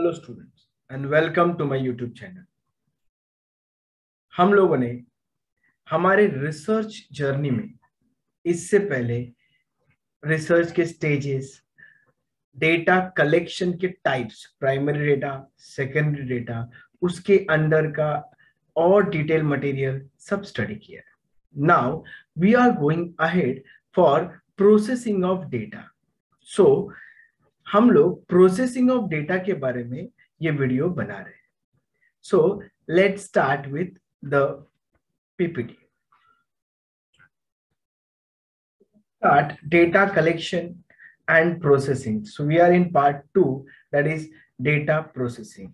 Hello students and welcome to my YouTube channel. हम लोगों ने हमारे रिसर्च जर्नी में इससे पहले रिसर्च के स्टेजेस, डेटा कलेक्शन के types, primary data, secondary data, उसके अंडर का और डिटेल मटेरियल सब स्टडी किया है। Now we are going ahead for processing of data. So हम लोग प्रोसेसिंग ऑफ डेटा के बारे में ये वीडियो बना रहे हैं। So let's start with the PPT. Start data collection and processing. So we are in part 2, that is data processing.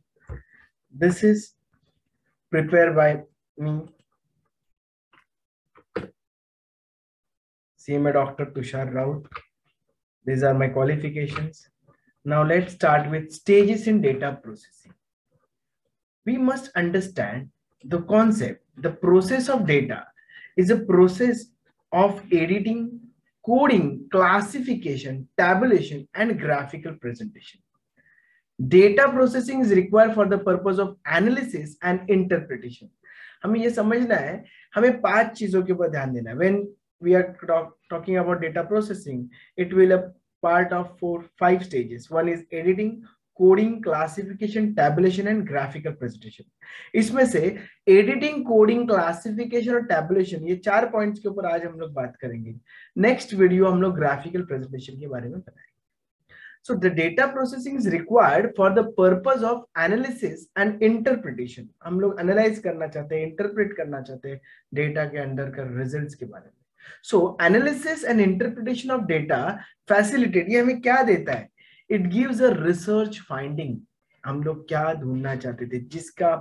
This is prepared by me, CMA Dr. Tushar Raut. These are my qualifications. Now let's start with stages in data processing. We must understand the concept. The process of data is a process of editing, coding, classification, tabulation, and graphical presentation. Data processing is required for the purpose of analysis and interpretation. हमें ये समझना है, हमें 5 चीजों के ऊपर ध्यान देना है. When we are talking about data processing, it will a part of 5 stages. One is editing, coding, classification, tabulation and graphical presentation. इसमें से एडिटिंग, कोडिंग, क्लासिफिकेशन और टैबुलेशन, ये 4 पॉइंट्स के ऊपर आज हम लोग बात करेंगे. नेक्स्ट वीडियो हम लोग ग्राफिकल प्रेजेंटेशन के बारे में बताएंगे. So the data processing is required for the purpose of analysis and interpretation. हम लोग एनालाइज करना चाहते हैं, इंटरप्रेट करना चाहते हैं डेटा के अंदर का रिजल्ट्स के बारे में. So analysis and interpretation of data facilitate, ये हमें क्या देता है? It gives a research finding. हम लोग क्या ढूंढना चाहते थे, जिसका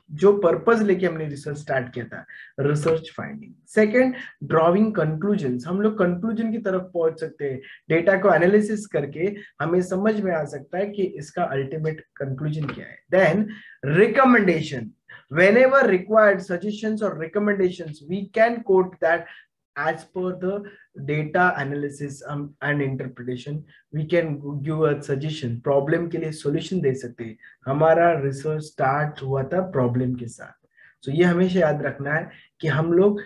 जो पर्पस लेके हमने रिसर्च स्टार्ट किया था, research finding. Second, drawing conclusions. हम लोग कंक्लूजन की तरफ पहुंच सकते हैं. डेटा को एनालिसिस करके हमें समझ में आ सकता है कि इसका अल्टीमेट कंक्लूजन क्या है. Then recommendation. Whenever required suggestions or recommendations, we can quote that as per the data analysis and interpretation. We can give a suggestion. Problem के लिए सॉल्यूशन दे सकते हैं. हमारा रिसर्च स्टार्ट हुआ था प्रॉब्लम के साथ. सो ये हमेशा याद रखना है कि हम लोग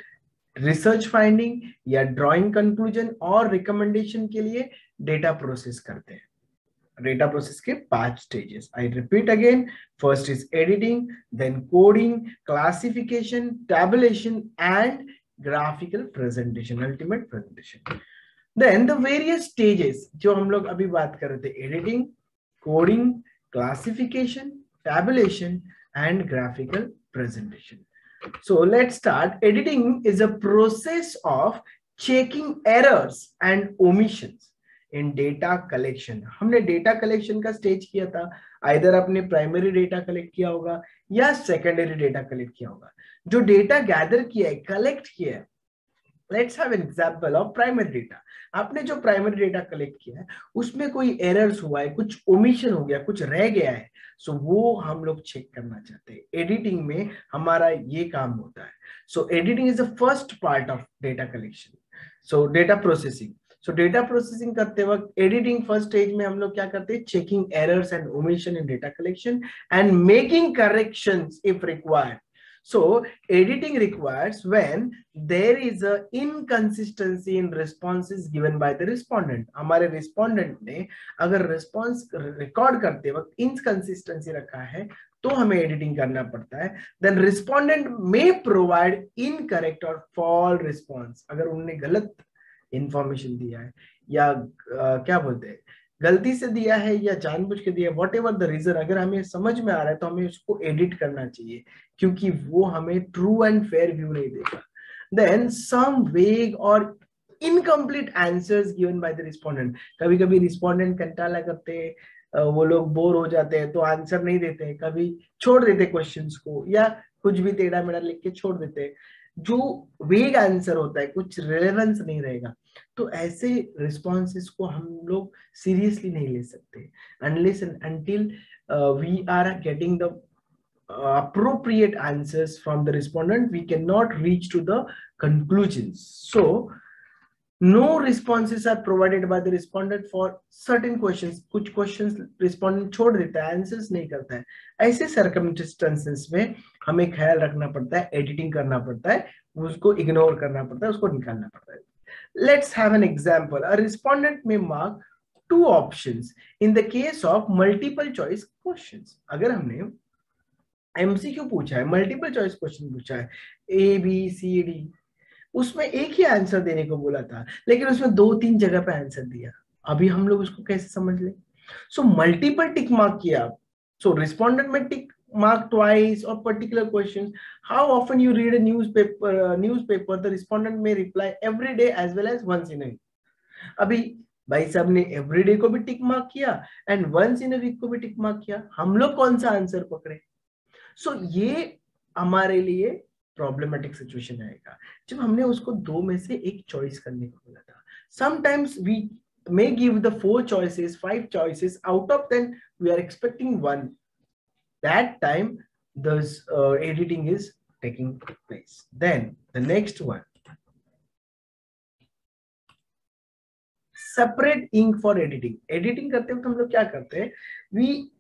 रिसर्च फाइंडिंग या ड्राइंग कंक्लूजन और रिकमेंडेशन के लिए डेटा प्रोसेस करते हैं. डेटा प्रोसेस के 5 stages. I repeat again. First is editing, then coding, classification, tabulation and graphical presentation, ultimate presentation. Then the various stages जो हम लोग अभी बात कर रहे थे, editing, coding, classification, tabulation and graphical presentation. So let's start. Editing is a process of checking errors and omissions in data collection. हमने data collection का stage किया था. Either आपने primary data collect किया होगा या secondary data collect किया होगा. जो डेटा गैदर किया है, कलेक्ट किया है, let's have an example of primary data. आपने जो प्राइमरी डेटा कलेक्ट किया है उसमें कोई एरर्स हुआ है, कुछ ओमिशन हो गया, कुछ रह गया है, सो वो हम लोग चेक करना चाहते हैं. एडिटिंग में हमारा ये काम होता है. So editing is the first part of data collection. So data processing. So data processing करते वक्त एडिटिंग फर्स्ट स्टेज में हम लोग क्या करते हैं? Checking errors and omission in data collection and making corrections if required. So editing requires when there is a inconsistency in responses given by the respondent. हमारे respondent ने अगर response record करते वक्त inconsistency रखा है तो हमें editing करना पड़ता है. Then respondent may provide incorrect or false response. अगर उन्होंने गलत information दिया है या क्या बोलते हैं, गलती से दिया है या जानबूझ के दिया, वॉट एवर द रीजन, अगर हमें समझ में आ रहा है तो हमें उसको एडिट करना चाहिए, क्योंकि वो हमें ट्रू एंड फेयर व्यू नहीं देगा. देन सम वेग और incomplete answers given by the respondent. कभी कभी रिस्पोंडेंट कंटाला करते हैं, वो लोग बोर हो जाते हैं तो आंसर नहीं देते हैं, कभी छोड़ देते क्वेश्चंस को या कुछ भी टेढ़ा मेढ़ा लिख के छोड़ देते हैं. जो वेग आंसर होता है, कुछ रिलेवेंस नहीं रहेगा, तो ऐसे रिस्पॉन्सेस को हम लोग सीरियसली नहीं ले सकते. Unless and until we are getting the appropriate answers from the respondent, we cannot reach to the conclusions. So No responses are provided by the respondent for certain questions. कुछ questions respondent छोड़ देता है, answers नहीं करता है. ऐसे circumstances में हमें ख्याल रखना पड़ता है, एडिटिंग करना पड़ता है, उसको इग्नोर करना पड़ता है, उसको निकालना पड़ता है. Let's have an example. A respondent may mark two options in the case of multiple choice questions. अगर हमने एमसीक्यू पूछा है, मल्टीपल चॉइस क्वेश्चन पूछा है, ए बी सी डी, उसमें एक ही आंसर देने को बोला था, लेकिन उसमें 2-3 जगह पे आंसर दिया. अभी हम लोग उसको कैसे समझ ले? सो मल्टीपल टिक मार्क किया. सो रिस्पोंडेंट में टिक mark twice or particular questions. How often you read a newspaper, the respondent may reply every day as well as once in a week. अभी भाई साहब ने एवरीडे को भी टिक मार्क किया and once in a week को भी tick mark किया, हम लोग कौन सा आंसर पकड़े? सो ये हमारे लिए प्रॉब्लमेटिक सिचुएशन आएगा जब हमने उसको दो में से एक चॉइस करने को बोला था. Sometimes we may give the 4 choices, 5 choices, out of them we are expecting one. That time this editing is taking place. Then the next one, separate ink for editing. Editing करते वक्त हम लोग क्या करते हैं? We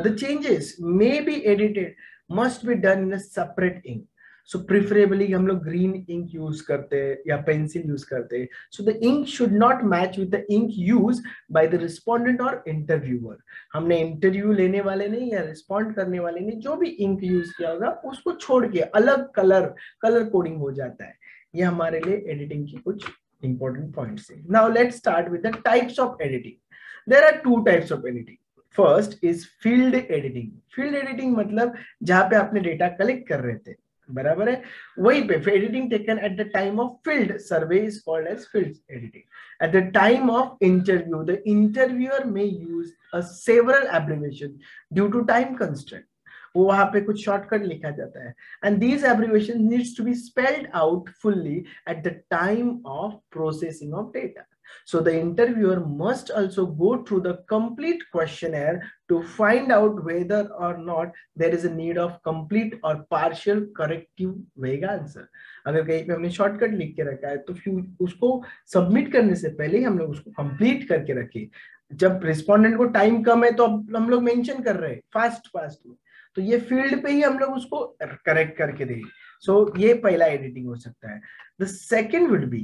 the changes may be edited, must be done in a separate ink. So preferably हम लोग green ink use करते हैं या pencil use करते हैं. So the ink should not match with the ink used by the respondent or interviewer. हमने interview लेने वाले ने या रिस्पॉन्ड करने वाले ने जो भी इंक यूज किया होगा उसको छोड़ के अलग कलर कोडिंग हो जाता है. ये हमारे लिए एडिटिंग की कुछ important points. Now let's start with the types of editing. There are 2 types of editing. First is field editing. Field editing मतलब जहां पे आपने डेटा कलेक्ट कर रहे थे, बराबर है, वही पे editing taken at the time of field survey is called as field editing. At the time of interview, the interviewer may use several abbreviations due to time constraint. वो वहां पे कुछ शॉर्टकट लिखा जाता है and these abbreviations needs to be spelled out fully at the time of processing of data. So the interviewer must also go through the complete questionnaire to find out whether or not there is a need of complete or partial corrective vague answer. अगर कहीं पे हमने shortcut लिख के रखा है तो फिर उसको सबमिट करने से पहले हम लोग उसको कंप्लीट करके रखें. जब रिस्पोंडेंट को टाइम कम है तो हम लोग मेंशन कर रहे हैं फास्ट में, तो ये फील्ड पे ही हम लोग उसको करेक्ट करके देंगे. सो ये पहला एडिटिंग हो सकता है. The second would be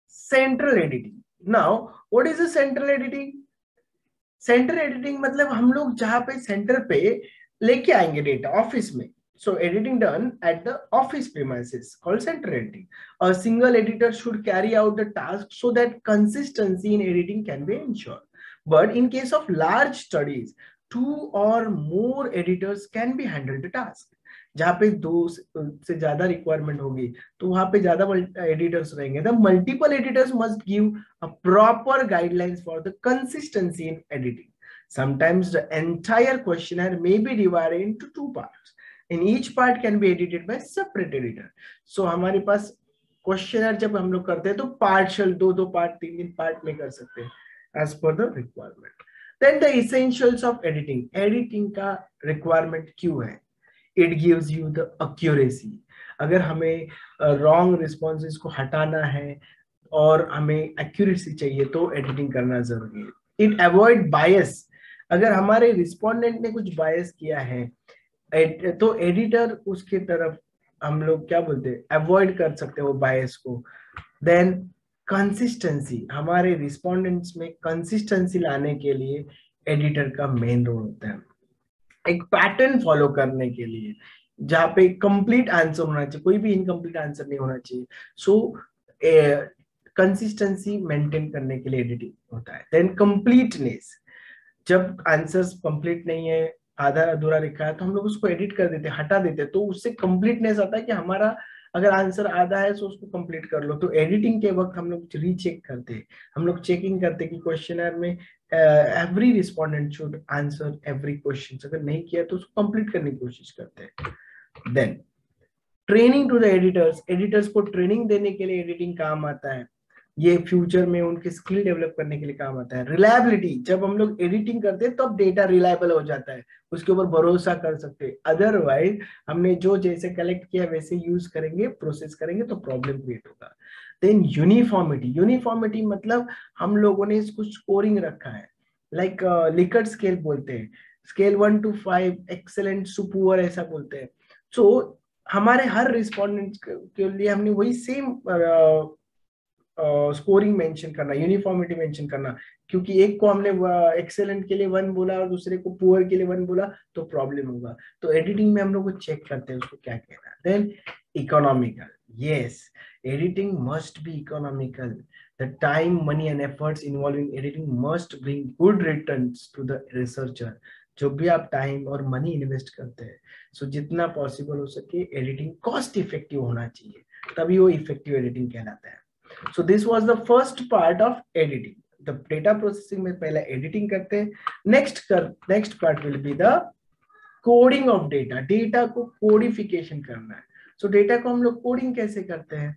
central editing. Now what is a central editing? Central editing मतलब हम लोग जहां पे सेंटर पे लेके आएंगे डेटा ऑफिस में. So editing done at the office premises called central editing. A single editor should carry out the task so that consistency in editing can be ensured. But in case of large studies, 2 or more editors can be handled the task. जहाँ पे 2 से ज्यादा requirement होगी तो वहां पे ज्यादा editors रहेंगे. The multiple editors must give a proper guidelines for the consistency in editing. Sometimes the entire questionnaire may be divided into 2 parts. In each part can be edited by separate editor. So हमारे पास questionnaire जब हम लोग करते हैं तो partial 2 part 3 part में कर सकते हैं as per the requirement. Then the essentials of editing. Editing का requirement क्यों है? It gives you the accuracy. अगर हमें wrong responses को हटाना है और हमें accuracy चाहिए तो editing करना जरूरी है. It avoid bias. अगर हमारे respondent ने कुछ bias किया है तो एडिटर उसके तरफ हम लोग क्या बोलते हैं, अवॉइड कर सकते हैं वो बायस को. Then consistency. हमारे रिस्पोंडेंट्स में कंसिस्टेंसी लाने के लिए एडिटर का मेन रोल होता है. एक पैटर्न फॉलो करने के लिए जहाँ पे कंप्लीट आंसर होना चाहिए, कोई भी इनकम्प्लीट आंसर नहीं होना चाहिए. सो कंसिस्टेंसी मेंटेन करने के लिए एडिटिंग होता है. Then completeness. जब आंसर्स कंप्लीट नहीं है, आधा अधूरा लिखा है तो हम लोग उसको एडिट कर देते, हटा देते, तो उससे कंप्लीटनेस आता है कि हमारा अगर आंसर आधा है तो उसको कंप्लीट कर लो. तो एडिटिंग के वक्त हम लोग रीचेक करते हैं, हम लोग चेकिंग करते हैं कि क्वेश्चनर में every respondent should answer every question. अगर नहीं किया तो उसको कंप्लीट करने की कोशिश करते हैं. Then training to the editors. Editors को ट्रेनिंग देने के लिए एडिटिंग काम आता है. ये फ्यूचर में उनके स्किल डेवलप करने के लिए काम आता है। रिलायबिलिटी, जब हम लोग एडिटिंग करते हैं तब डेटा रिलायबल हो जाता है, उसके ऊपर भरोसा कर सकते हैं। अदरवाइज हमने जो जैसे कलेक्ट किया वैसे यूज करेंगे, प्रोसेस करेंगे तो प्रॉब्लम क्रिएट होगा। देन यूनिफॉर्मिटी, यूनिफॉर्मिटी मतलब हम लोगों ने इसको स्कोरिंग रखा है, लाइक लिकर्ट स्केल बोलते हैं, scale 1 to 5, excellent to poor ऐसा बोलते हैं। सो हमारे हर रिस्पॉन्डेंट के लिए हमने वही सेम स्कोरिंग मेंशन करना, यूनिफॉर्मिटी मेंशन करना, क्योंकि एक को हमने एक्सेलेंट के लिए 1 बोला और दूसरे को पुअर के लिए 1 बोला तो प्रॉब्लम होगा। तो एडिटिंग में हम लोग को चेक करते हैं उसको क्या कहना है। Then economical, yes, editing must be economical. The time, money and efforts involve in editing must bring good returns to the researcher. जो भी आप टाइम और मनी इन्वेस्ट करते हैं, सो जितना पॉसिबल हो सके एडिटिंग कॉस्ट इफेक्टिव होना चाहिए, तभी वो इफेक्टिव एडिटिंग कहलाता है। So this was the first part of editing. The data processing में पहले editing करते हैं, next part will be the coding of data. Data को codification करना है। So data को हम लोग coding कैसे करते हैं?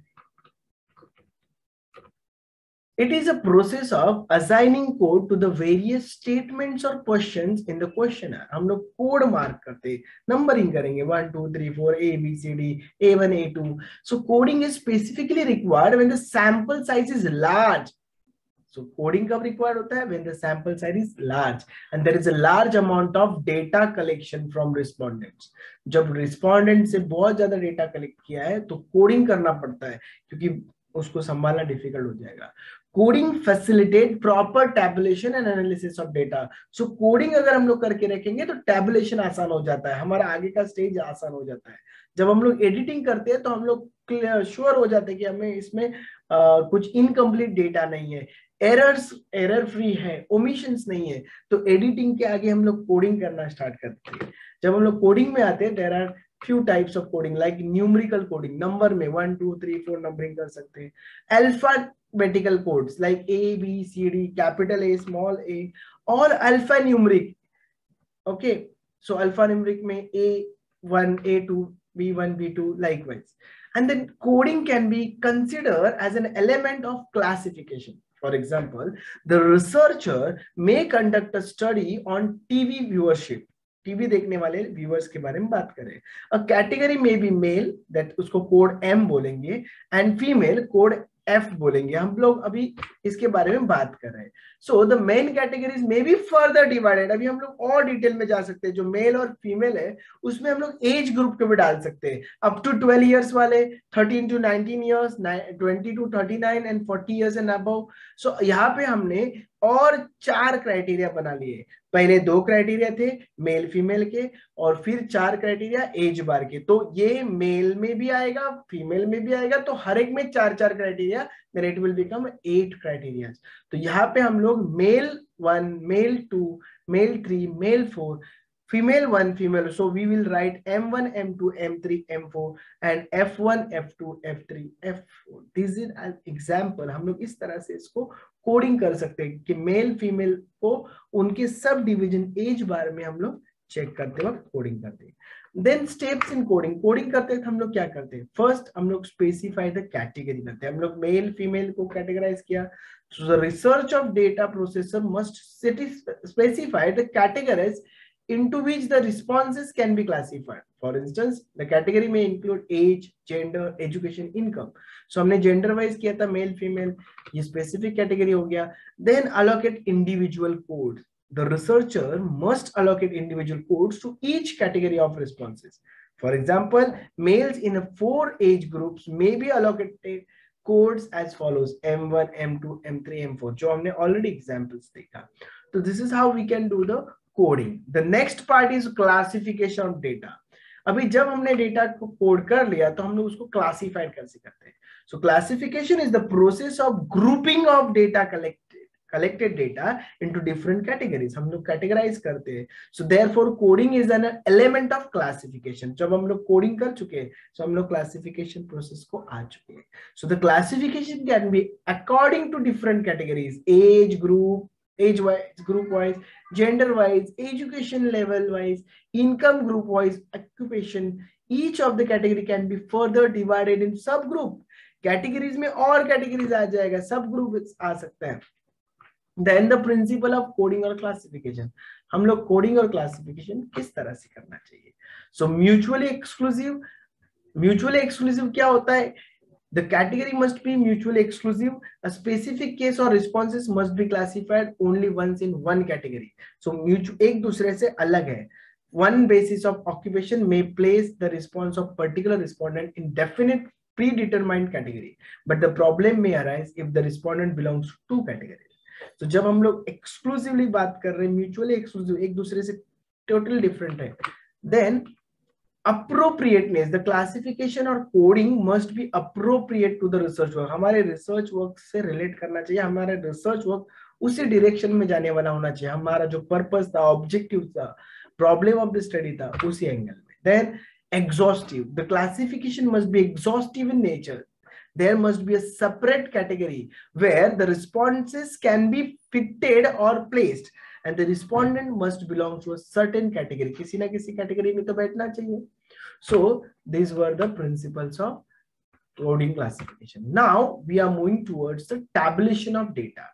It is a process of assigning code to the various statements or questions in the questionnaire. हम लोग कोड मार्क करते हैं, नंबरिंग करेंगे 1 2 3 4 A B C D A1 A2. So coding is specifically required when the sample size is large. So coding कब required होता है? When the sample size is large and there is a large amount of data collection from respondents. जब respondent से बहुत ज्यादा data collect किया है तो coding करना पड़ता है, क्योंकि उसको संभालना डिफिकल्ट हो जाएगा। Coding facilitate proper tabulation and analysis of data. So coding अगर हम लोग करके रखेंगे तो टैबुलेशन आसान हो जाता है, हमारा आगे का स्टेज आसान हो जाता है। जब हम लोग एडिटिंग करते हैं तो हम लोग श्योर हो जाते हैं कि हमें इसमें कुछ इनकम्प्लीट डेटा नहीं है, एरर फ्री है, ओमिशंस नहीं है, तो एडिटिंग के आगे हम लोग कोडिंग करना स्टार्ट करते हैं। जब हम लोग कोडिंग में आते हैं, there are few types of coding like numerical coding, नंबर में 1 2 3 4 नंबरिंग कर सकते हैं। Alphabetical codes like A B C D, capital A small a, और alphanumeric. Okay, so alphanumeric में A1 A2 B1 B2 likewise. And then coding can be considered as an element of classification. For example, the researcher may conduct a study on TV viewership. TV देखने वाले viewers के बारे में बात करें। A category में B mail, that उसको code M बोलेंगे, एंड फीमेल कोड F बोलेंगे। हम लोग अभी इसके बारे में बात कर रहे हैं। सो द मेन कैटेगरीज में बी फर्दर डिवाइडेड। अभी हम लोग और डिटेल में जा सकते हैं। जो मेल और फीमेल है उसमें हम लोग एज ग्रुप के भी डाल सकते हैं, अप टू 12 इयर्स वाले, 13 to 19 years, 20 to 39 and 40 years and above. So यहाँ पे हमने और 4 क्राइटेरिया बना लिए। पहले 2 क्राइटेरिया थे मेल फीमेल के, और फिर 4 क्राइटेरिया एज बार के। तो ये मेल में भी आएगा, फीमेल में भी आएगा, तो हर एक में 4 criteria, then it will become 8 criteria. तो यहाँ पे हम लोग male 1, male 2, male 3, male 4, female 1, female, so we will write M1 M2 M3 M4 and F1 F2 F3 F4. This is an example. हम लोग इस तरह से इसको कोडिंग कर सकते हैं कि मेल फीमेल को उनके सब डिवीजन एज बार में हम लोग चेक करते वक्त कोडिंग करते हैं। Then steps in coding. Coding करते हैं हम लोग क्या करते हैं? फर्स्ट हम लोग स्पेसिफाई द कैटेगरी करते हैं। हम लोग मेल फीमेल को कैटेगराइज किया। So the research of data processor must specify the categories into which the responses can be classified. For instance, the category may include age, gender, education, income. So हमने gender wise किया था male, female, ये specific category हो गया. Then allocate individual codes. The researcher must allocate individual codes to each category of responses. For example, males in 4 age groups may be allocated codes as follows: M1, M2, M3, M4. जो हमने already examples देखा. So this is how we can do the coding. The next part is classification of data. अभी जब हमने data को code कर लिया तो हम लोग उसको क्लासिफाइड कैसे करते हैं? So classification is the process of grouping of data collected data into different categories. हम लोग categorize करते हैं. So therefore coding is an element of classification. जब हम लोग coding कर चुके हैं so हम लोग classification process को आ चुके हैं. So the classification can be according to different categories: age group, age wise, group wise, gender wise, education level wise, income group wise, occupation. Each of the category can be further divided in subgroup. Categories में और categories आ जाएगा, सब group आ सकते हैं। Then the principle of coding और classification, हम लोग कोडिंग और क्लासिफिकेशन किस तरह से करना चाहिए। सो म्यूचुअली एक्सक्लूसिव, म्यूचुअली एक्सक्लूसिव क्या होता है, the category must be mutually exclusive, a specific case or responses must be classified only once in one category. So mutual एक दूसरे से अलग है, one basis of occupation may place the response of particular respondent in definite predetermined category, but the problem may arise if the respondent belongs to two categories. So जब हम लोग exclusively बात कर रहे हैं, mutually exclusive एक दूसरे से totally different है, then appropriateness, the classification और coding must be appropriate to the research work. हमारे research work से relate करना चाहिए, हमारे research work उसी direction में जाने वाला होना चाहिए, हमारा जो purpose था, objective था, problem of the study था, उसी angle में. Then exhaustive, the classification must be exhaustive in nature. There must be a separate category where the responses can be fitted or placed, and the respondent must belong to a certain category. किसी ना किसी category में तो बैठना चाहिए. So these were the principles of coding classification. Now we are moving towards the tabulation of data.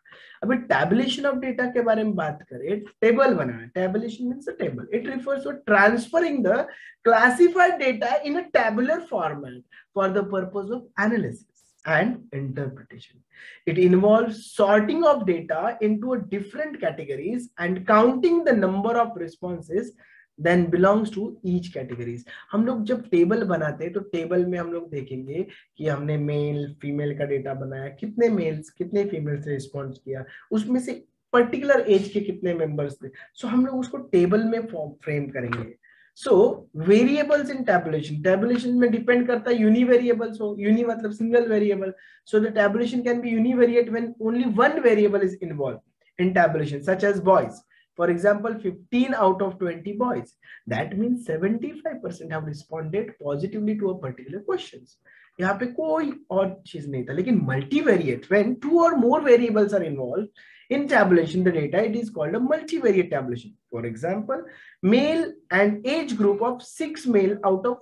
अभी tabulation of data के बारे में बात करें, table banana. Tabulation means a table. It refers to transferring the classified data in a tabular format for the purpose of analysis and interpretation. It involves sorting of data into different categories and counting the number of responses then belongs to each categories. हम लोग जब table बनाते हैं तो table में हम लोग देखेंगे कि हमने मेल फीमेल का डेटा बनाया, कितने मेल्स कितने फीमेल्स ने रिस्पॉन्स किया, उसमें से पर्टिकुलर एज के कितने मेंबर्स थे. सो हम लोग उसको टेबल में फ्रेम करेंगे. So variables in tabulation, tabulation में डिपेंड करता है यूनिवेरिएबल्स हो, यूनि मतलब single variable. So the tabulation can be univariate when only one variable is involve in tabulation, such as boys. For example, 15 out of 20 boys. That means 75% have responded positively to a particular questions. यहाँ पे कोई और चीज नहीं था. लेकिन multivariate, when two or more variables are involved in tabulation the data, it is called a multivariate tabulation. For example, male and age group of 6 male out of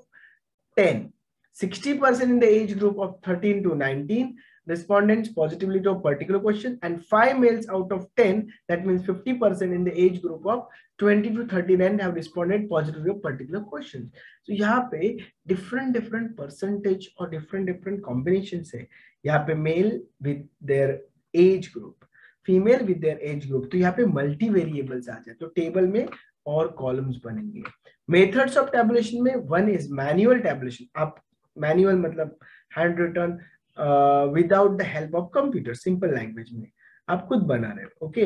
10, 60% in the age group of 13 to 19 respondents positively to a particular question, and 5 males out of 10, that means 50% in the age group of 20 to 39 have responded positively to a particular question. So यहाँ पे different percentage और different combinations है. यहाँ पे male with their age group, female with their age group, तो यहाँ पे multivariables आ जाए तो table में और columns बनेंगे. Methods of tabulation में one is manual tabulation. आप manual मतलब hand written without the help of computer, simple language में आप खुद बना रहे हो. ओके,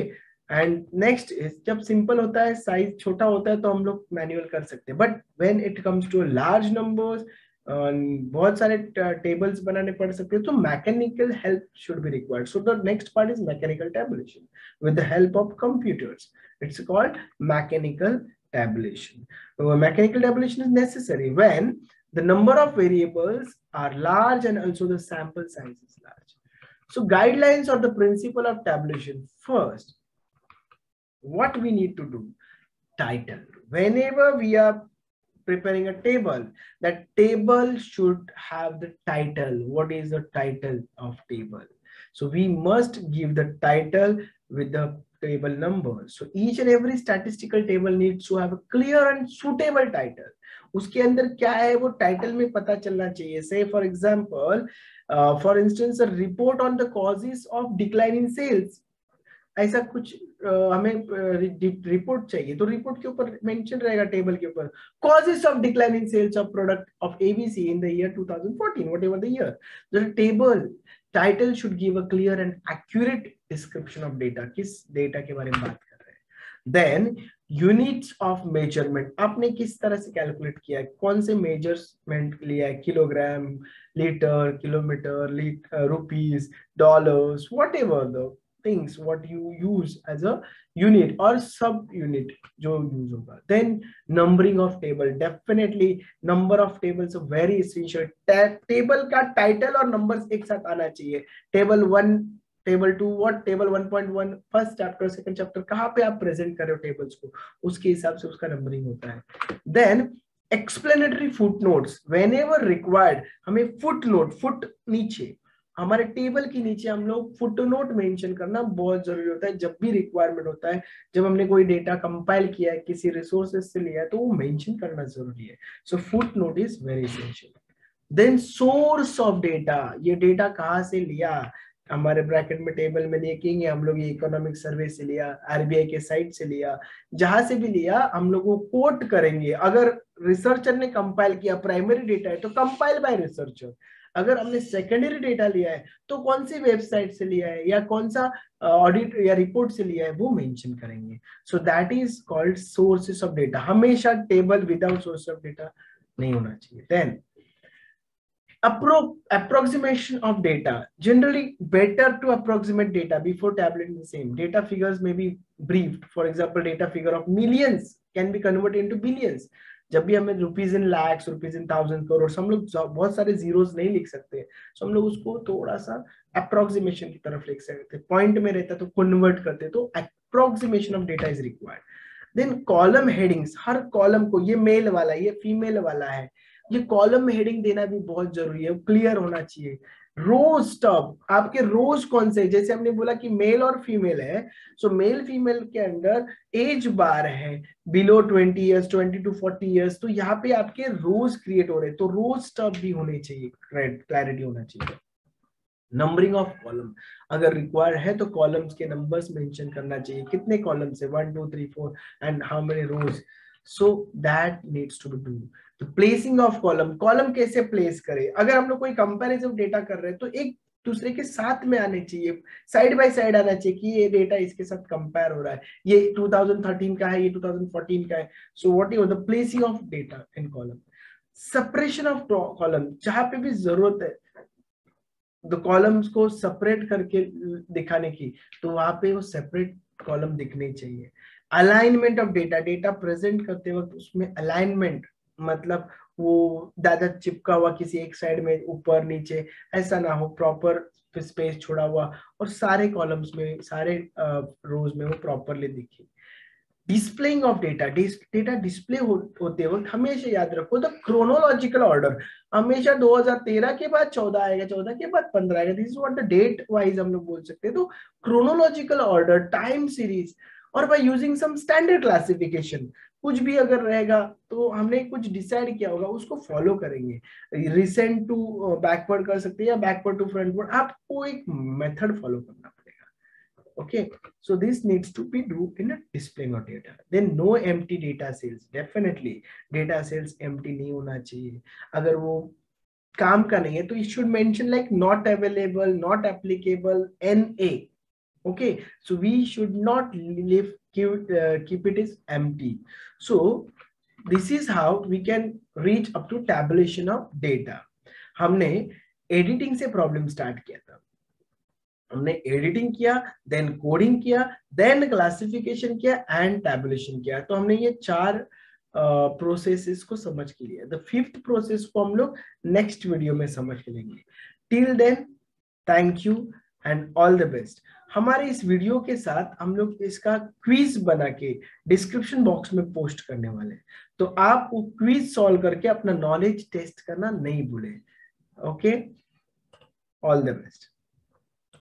एंड नेक्स्ट इज जब सिंपल होता है, साइज छोटा होता है तो हम लोग मैनुअल कर सकते हैं. But when it comes to large numbers, बहुत सारे टेबल्स बनाने पड़ सकते हैं तो mechanical help should be required. So the next part is mechanical tabulation with the help of computers. It's called mechanical tabulation. Mechanical tabulation is necessary when the number of variables are large and also the sample size is large. So guidelines or the principle of tabulation. First, what we need to do, title. Whenever we are preparing a table, that table should have the title. What is the title of table? So we must give the title with the table number. So each and every statistical table needs to have a clear and suitable title. उसके अंदर क्या है वो title में पता चलना चाहिए. Say for example, for instance, a report on the causes of decline in sales. ऐसा कुछ हमें रिपोर्ट चाहिए तो रिपोर्ट के ऊपर मेंशन रहेगा टेबल के ऊपर causes of decline in sales of product of ABC in the year 2014, whatever the year. The table title should give a clear and accurate description of data. किस data के बारे में बात कर रहे हैं. Then units of measurement, आपने किस तरह से कैलकुलेट किया है, कौन से मेजरमेंट लिया है, kilogram, litre, kilometre, rupees, dollars, whatever the things what you use as a unit or sub unit जो use होगा. Then numbering of table, definitely number of tables are very essential. Table का title और numbers एक साथ आना चाहिए. Table 1, table 2, what table 1.1, first chapter, second chapter, कहाँ पे आप present कर रहे हो tables को, उसके हिसाब से उसका numbering होता है. Then explanatory footnotes, whenever required, हमें footnote, foot नीचे हमारे टेबल के नीचे हम लोग फुटनोट मेंशन करना बहुत जरूरी होता है जब भी रिक्वायरमेंट होता है, जब हमने कोई डेटा कंपाइल किया है किसी रिसोर्सेज से लिया है तो वो मेंशन करना जरूरी है। So footnote is very essential. Then source of data, ये डेटा कहाँ से लिया, हमारे ब्रैकेट में टेबल में लिखेंगे हम लोग ये इकोनॉमिक सर्वे से लिया, आरबीआई के साइट से लिया, जहां से भी लिया हम लोग वो कोट करेंगे। अगर रिसर्चर ने कंपाइल किया प्राइमरी डेटा है तो कंपाइल बाय रिसर्चर, अगर हमने सेकेंडरी डेटा लिया है तो कौन सी वेबसाइट से लिया है या कौन सा ऑडिट या रिपोर्ट से लिया है वो मेंशन करेंगे। So that is called sources of data. हमेशा table without source of data नहीं होना चाहिए। Then approximation of data, generally better to approximate data before tabulating the same. Data figures may be briefed. For example, data figure of millions can be converted into billions. जब भी हमें rupees in lakhs, rupees in thousand, crore, हम लोग बहुत सारे zeros नहीं लिख सकते, तो हम लोग उसको थोड़ा सा अप्रोक्सीमेशन की तरफ लिख सकते, पॉइंट में रहता तो कन्वर्ट करते, तो approximation of data is required. Then column headings, हर कॉलम को, ये मेल वाला है, ये फीमेल वाला है, ये कॉलम में हेडिंग देना भी बहुत जरूरी है, क्लियर होना चाहिए। रोज स्टॉप, आपके रोज कौन से, जैसे हमने बोला कि मेल और फीमेल है, सो मेल फीमेल के अंदर एज बार है बिलो 20 इयर्स, 20 to 40 इयर्स, तो यहाँ पे आपके रोज क्रिएट हो रहे हैं, तो रोज स्टॉप भी होने चाहिए, क्लैरिटी होना चाहिए। नंबरिंग ऑफ कॉलम, अगर रिक्वायर है तो कॉलम्स के नंबर्स मेंशन करना चाहिए, कितने कॉलम्स है, 1 2 3 4 and how many rows, so that needs to be do. तो प्लेसिंग ऑफ कॉलम, कॉलम कैसे प्लेस करें, अगर हम लोग कोई कंपैरिजन डेटा कर रहे हैं तो एक दूसरे के साथ में आने चाहिए, साइड बाय साइड आना चाहिए कि ये डेटा इसके साथ कंपेयर हो रहा है, ये 2013 का है, ये 2014 का है। So what is the placing of data in column. Separation of column, जहां पे भी जरूरत है तो कॉलम्स को सेपरेट करके दिखाने की, तो वहां पे वो सेपरेट कॉलम दिखने चाहिए। Alignment of data, data present करते वक्त उसमें अलाइनमेंट, मतलब वो ज्यादा चिपका हुआ किसी एक साइड में ऊपर नीचे ऐसा ना हो, प्रॉपर स्पेस छोड़ा हुआ और सारे कॉलम्स में, सारे रोज में वो प्रॉपरली दिखे। Displaying of data, data display होते वक्त हमेशा याद रखो द क्रोनोलॉजिकल ऑर्डर, हमेशा 2013 के बाद 14 आएगा, 14 के बाद 15 आएगा, this is what the date wise हम लोग बोल सकते हैं। तो क्रोनोलॉजिकल ऑर्डर, टाइम सीरीज, और by using some standard classification, कुछ भी अगर रहेगा तो हमने कुछ डिसाइड किया होगा उसको फॉलो करेंगे, रिसेंट टू बैकवर्ड कर सकते हैं या बैकवर्ड टू फ्रंटवर्ड, आपको एक मेथड फॉलो करना पड़ेगा। Okay, so this needs to be do in a displaying of data. Then no empty data cells, definitely data cells empty नहीं होना चाहिए, अगर वो काम का नहीं है तो it should mention like not available, not applicable, NA. Okay, so we should not leave keep it is empty. So this is how we can reach up to tabulation of data. हमने editing से problem start किया था, हमने editing किया, then coding किया, then classification किया and tabulation किया, तो हमने ये चार प्रोसेसेस को समझ के लिया। द फिफ्थ प्रोसेस को हम लोग नेक्स्ट वीडियो में समझ के लेंगे। Till then thank you and all the best. हमारे इस वीडियो के साथ हम लोग इसका क्विज बना के डिस्क्रिप्शन बॉक्स में पोस्ट करने वाले हैं, तो आप वो क्विज सॉल्व करके अपना नॉलेज टेस्ट करना नहीं भूलें। Okay, all the best.